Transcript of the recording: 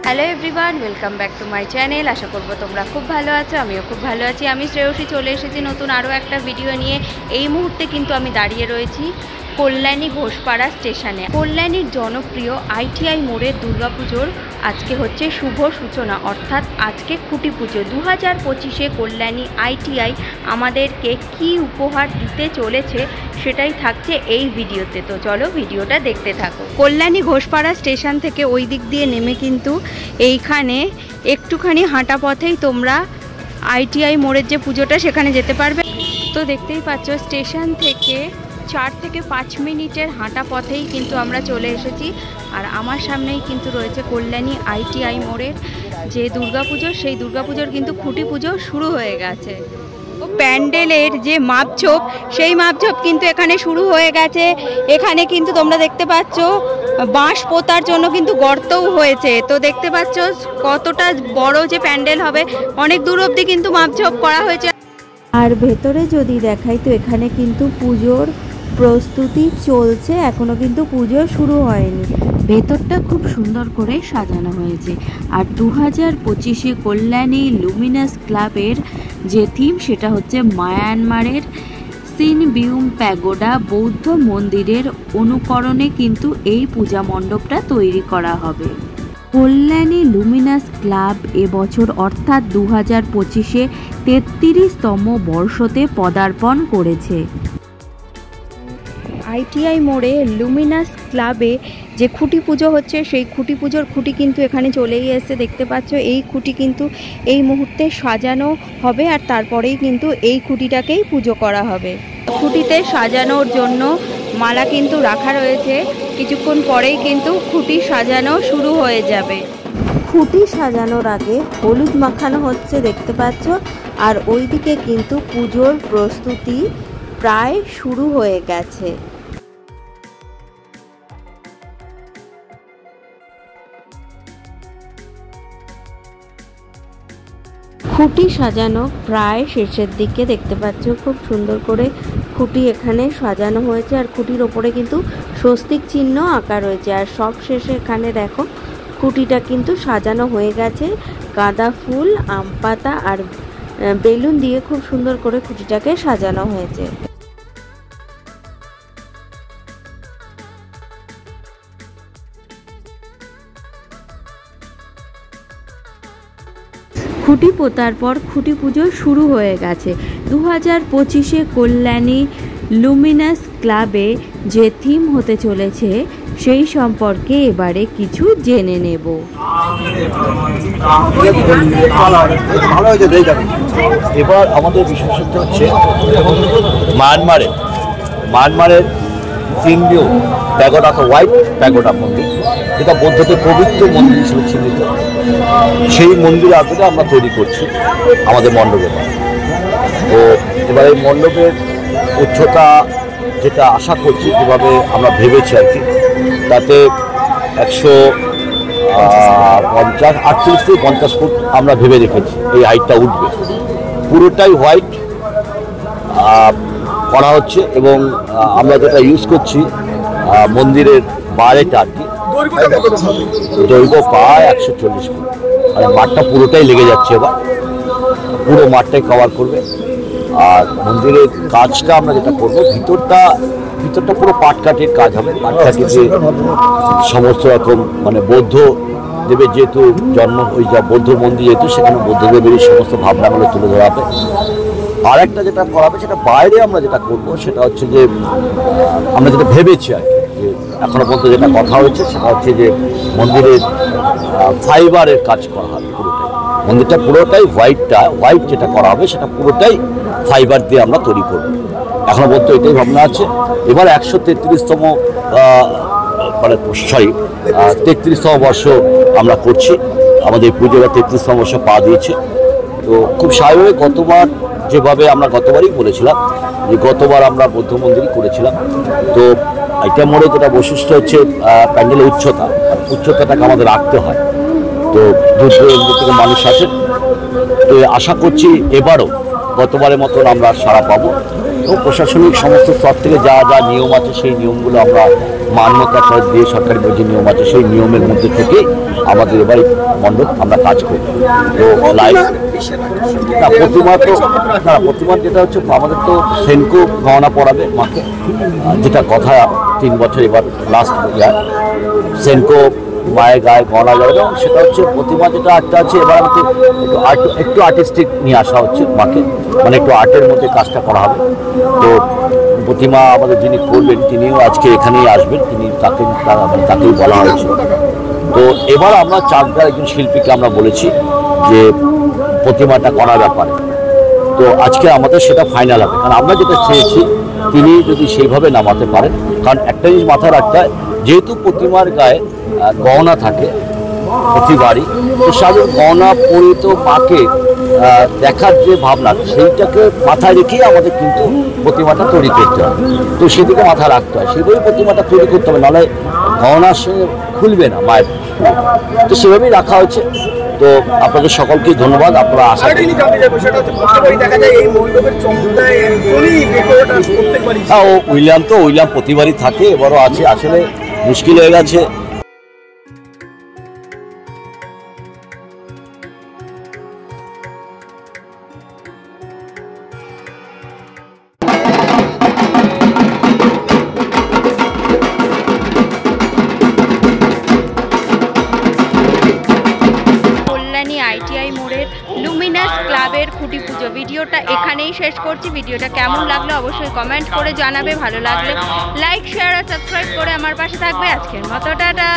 Hello everyone, welcome back to my channel. আশা করবো তোমরা খুব ভালো আছো, আমিও খুব ভালো আছি। আমি শ্রেয়সী চলে এসেছি নতুন আরও একটা ভিডিও নিয়ে। এই মুহূর্তে কিন্তু আমি দাঁড়িয়ে রয়েছি কল্যাণী ঘোষপাড়া স্টেশনে। কল্যাণীর জনপ্রিয় আইটিআই মোড়ের দুর্গাপুজোর আজকে হচ্ছে শুভ সূচনা, অর্থাৎ আজকে খুঁটি পুজো। 2025-এ কল্যাণী আইটিআই আমাদেরকে কি উপহার দিতে চলেছে সেটাই থাকছে এই ভিডিওতে। তো চলো ভিডিওটা দেখতে থাকো। কল্যাণী ঘোষপাড়া স্টেশন থেকে ওই দিক দিয়ে নেমে কিন্তু এইখানে একটুখানি হাঁটা পথেই তোমরা আইটিআই মোড়ের যে পুজোটা সেখানে যেতে পারবে। তো দেখতেই পাচ্ছ স্টেশন থেকে 4 থেকে 5 মিনিটের হাঁটা পথেই কিন্তু আমরা চলে এসেছি। আর আমার সামনেই কিন্তু রয়েছে কল্যাণী আইটিআই মোড়ের যে দুর্গাপুজো, সেই দুর্গাপুজোর কিন্তু খুঁটি পুজো শুরু হয়ে গেছে। প্যান্ডেলের যে মাপঝোপ, সেই মাপঝোপ কিন্তু এখানে শুরু হয়ে গেছে। এখানে কিন্তু তোমরা দেখতে পাচ্ছ বাঁশ পোতার জন্য কিন্তু গর্তও হয়েছে। তো দেখতে পাচ্ছ কতটা বড় যে প্যান্ডেল হবে, অনেক দূর অবধি কিন্তু মাপঝোপ করা হয়েছে। আর ভেতরে যদি দেখাই তো এখানে কিন্তু পুজোর প্রস্তুতি চলছে, এখনো কিন্তু পুজো শুরু হয়নি। ভেতরটা খুব সুন্দর করে সাজানো হয়েছে। আর 2025-এ কল্যাণী লুমিনাস ক্লাবের যে থিম সেটা হচ্ছে মায়ানমারের সিনবিউম প্যাগোডা বৌদ্ধ মন্দিরের অনুকরণে কিন্তু এই পূজা মণ্ডপটা তৈরি করা হবে। কল্যাণী লুমিনাস ক্লাব এবছর অর্থাৎ 2025-এ 33তম বর্ষতে পদার্পণ করেছে। আইটিআই মোড়ে লুমিনাস ক্লাবে যে খুঁটি পুজো হচ্ছে, সেই খুঁটি পুজোর খুঁটি কিন্তু এখানে চলেই এসেছে। দেখতে পাচ্ছ এই খুঁটি কিন্তু এই মুহূর্তে সাজানো হবে, আর তারপরেই কিন্তু এই খুঁটিটাকেই পুজো করা হবে। খুঁটিতে সাজানোর জন্য মালা কিন্তু রাখা রয়েছে, কিছুক্ষণ পরেই কিন্তু খুঁটি সাজানো শুরু হয়ে যাবে। খুঁটি সাজানোর আগে হলুদ মাখানো হচ্ছে দেখতে পাচ্ছ। আর ওইদিকে কিন্তু পুজোর প্রস্তুতি প্রায় শুরু হয়ে গেছে। খুঁটি সাজানো প্রায় শেষের দিকে। দেখতে পাচ্ছ খুব সুন্দর করে খুঁটি এখানে সাজানো হয়েছে, আর খুঁটির ওপরে কিন্তু স্বস্তিক চিহ্ন আঁকা রয়েছে। আর সব শেষে এখানে দেখো খুঁটিটা কিন্তু সাজানো হয়ে গেছে। গাঁদা ফুল, আম পাতা আর বেলুন দিয়ে খুব সুন্দর করে খুঁটিটাকে সাজানো হয়েছে। খুঁটি পোতার পর খুঁটি পুজো শুরু হয়ে গেছে। 2025-এ কল্যাণী লুমিনাস ক্লাবে যে থিম হতে চলেছে সেই সম্পর্কে এবারে কিছু জেনে নেব। এবার আমাদের বিশেষত্ব হচ্ছে মায়ানমারের সিনবিউ প্যাগোডা, হোয়াইট প্যাগোডা মন্দির, যেটা বৌদ্ধদের পবিত্র মন্দির হিসেবে চিহ্নিত। সেই মন্দিরের আদলে আমরা তৈরি করছি আমাদের মণ্ডপে। তো এবার এই মণ্ডপের উচ্চতা যেটা আশা করছি, যেভাবে আমরা ভেবেছি আর কি, তাতে 148 থেকে 50 ফুট আমরা ভেবে রেখেছি এই হাইটটা উঠবে। পুরোটাই হোয়াইট করা হচ্ছে, এবং আমরা যেটা ইউজ করছি মন্দিরের বাইরেটা আর কি, দৈর্ঘ্য প্রায় 140 ফুট। মানে মাঠটা পুরোটাই লেগে যাচ্ছে, এবার পুরো মাঠটাই কভার করবে। আর মন্দিরের কাজটা আমরা যেটা করবো, ভিতরটা পুরো পাটকাঠির কাজ হবে। পাটকাঠির যে সমস্ত রকম মানে বৌদ্ধ দেবের যেহেতু জন্ম, ওই যা বৌদ্ধ মন্দির যেহেতু, সেখানে বৌদ্ধদেবেরই সমস্ত ভাবনাগুলো তুলে ধরা হবে। আর একটা যেটা করা হবে, সেটা বাইরে আমরা যেটা করবো সেটা হচ্ছে যে আমরা যেটা ভেবেছি আর কি, যে এখনো পর্যন্ত যেটা কথা হয়েছে সেটা হচ্ছে যে মন্দিরের ফাইবারের কাজ করা হবে পুরোটাই। মন্দিরটা পুরোটাই হোয়াইট যেটা করা হবে সেটা পুরোটাই ফাইবার দিয়ে আমরা তৈরি করব। এখনো পর্যন্ত এটাই ভাবনা আছে। এবার 133তম মানে 33তম বর্ষ আমরা করছি। আমাদের পুজো এবার 33তম বর্ষ পা দিয়েছে। তো খুব স্বাভাবিক, যেভাবে আমরা গতবারই বলেছিলাম যে গতবার আমরা বৌদ্ধ মন্দিরই করেছিলাম। তো এটা মোড়ে যেটা বৈশিষ্ট্য হচ্ছে প্যান্ডেলের উচ্চতাটাকে আমাদের রাখতে হয়। তো দূর দূরান্ত থেকে মানুষ আসে। তো আশা করছি এবারও গতবারের মতন আমরা সাড়া পাবো। এবং প্রশাসনিক সমস্ত স্তর থেকে যা যা নিয়ম আছে সেই নিয়মগুলো আমরা মান্যতা করে দিয়ে সরকারি যে নিয়ম আছে সেই নিয়মের মধ্যে থেকে আমাদের এবার মণ্ডপ আমরা কাজ করি। তো লাইভ না প্রতিমা যেটা হচ্ছে আমাদের তো সেনকো গহনা পড়াবে মাকে, যেটা কথা 3 বছর এবার লাস্ট সেনকো মায়ের গায়ে গহনা যাবে, এবং সেটা হচ্ছে প্রতিমা যেটা আর্টটা আছে এবার আমাকে একটু আর্টিস্টিক নিয়ে আসা হচ্ছে মাকে, মানে একটু আর্টের মধ্যে কাজটা করা হবে। তো প্রতিমা আমাদের যিনি করবেন তিনিও আজকে এখানেই আসবেন, তাকেই বলা হয়েছে। তো এবার আমরা 4টা একজন শিল্পীকে আমরা বলেছি যে প্রতিমাটা করার ব্যাপারে, তো আজকে আমাদের সেটা ফাইনাল হবে। কারণ আমরা যেটা চেয়েছি তিনি যদি সেইভাবে নামাতে পারেন, কারণ একটা জিনিস মাথায় রাখতে হয়, যেহেতু প্রতিমার গায়ে গহনা থাকে প্রতিবারই, তো সাধারণ গহনা পরিত মাকে দেখার যে ভাবনা সেইটাকে মাথায় রেখেই আমাদের কিন্তু প্রতিমাটা তৈরি করতে হবে। তো সেদিকে মাথায় রাখতে হয়, সেভাবেই প্রতিমাটা তৈরি করতে হবে, নাহলে গহনার সঙ্গে খুলবে না মায়ের। তো সেভাবেই রাখা হয়েছে। তো আপনাদের সকলকেই ধন্যবাদ। আপনারা আশা করি উইলিয়াম প্রতিবারই থাকে, এবারও আছে, আসলে মুশকিল হয়ে গেছে। ITI মোড়ের লুমিনাস ক্লাবের খুঁটি পুজো ভিডিওটা এখানেই শেষ করছি। ভিডিওটা কেমন লাগলো অবশ্যই কমেন্ট করে জানাবে, ভালো লাগলে লাইক শেয়ার আর সাবস্ক্রাইব করে আমার পাশে থাকবে। আজকের মতো টাটা।